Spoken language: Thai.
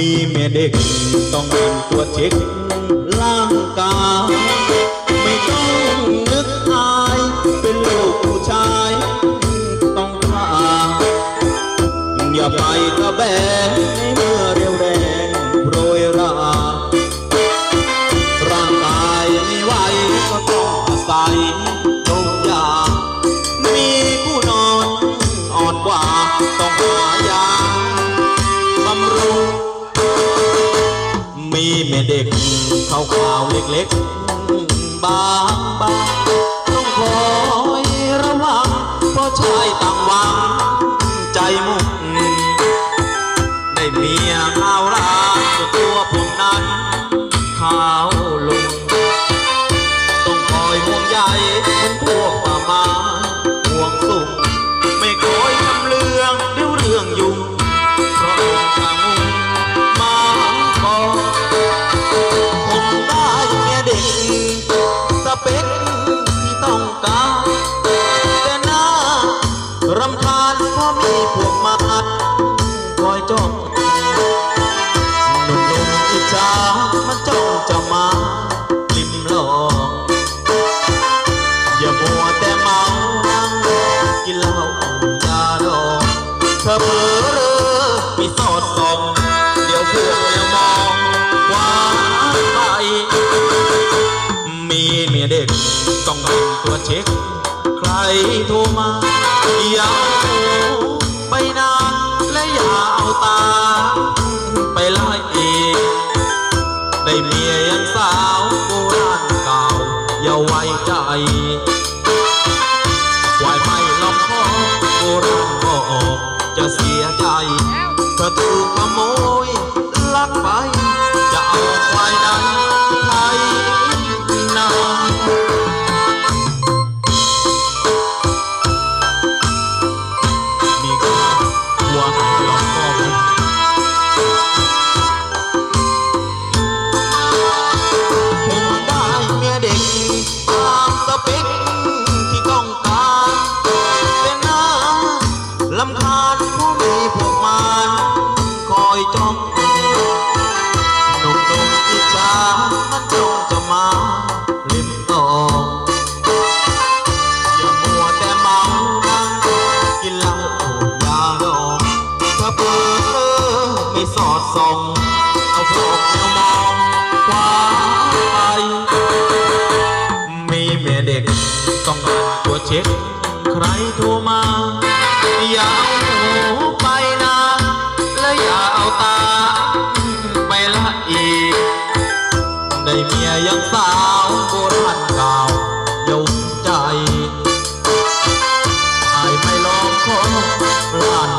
มีเมียเด็กต้องเป็นตัวเช็คร่างกายไม่ต้องนึกอายเป็นลูกผู้ชายต้องกล้าอย่าไปตะแบงในเมื่อเร็วแรงโรยราร่างกายไม่ไหวก็ต้องอาศัยทุกอย่างมีคู่นอนอ่อนกว่าต้องหายาบำรุงมีแม่เด็กขาวๆเล็กๆบางๆต้องคอยระวังเพราะชายต่างหวังใจมุกได้เมียขาวร้ายตัวผมนั้นขาวลงต้องคอยห่วงใยเหมือนพวกป่าไม้ห่วงสุขไม่คอยทำเรื่องเดี๋ยวเรื่องยุ่งเพราะองค์ชางุมาบอกผมได้เมียเด็กสเปคที่ต้องการแต่น่ารำคาญเพราะมีพวกมาอัดคอยจ้องหนุ่มๆอิจฉามันจ้องจะมาลิ้มลองอย่ามัวแต่เมากินเหล้ายาดองเธอเพ้อเร่อมีสอดส่องเดี๋ยวพวกแนวมองว่าไปมีเมียเด็กต้องเป็นตัวเช็คใครโทรมาอย่าไปนานและอย่าเอาตาไปไล่อีกได้เมียยังสาวโบราณเก่าอย่าไว้ใจวายไม่ลำคอโบราณก็ออกจะเสียใจเธอถูกขโมยลักไปจะเอาควายนั้นใครนำมีก็หัวให้ลำคอผมได้เมียเด็กตามสเปคที่ต้องการแต่น่ารำคาญผู้มีพวกมารคอยจ้องหนุ่มๆอิจฉามันจ้องจะมาลิ้มลองอย่ามัวแต่เมากินเหล้ายาดองถ้าเพ้อไม่สอดส่องเอาพวกแนวมองคว้าไปมีแม่เด็กต้องเป็นตัวเช็คใครโทรมาอย่าเอาหูไปนะและอย่าเอาตาไปละอีกได้เมียยังสาวโบราณเก่าเย้าใจไอ้ไม่ลองขอร้าน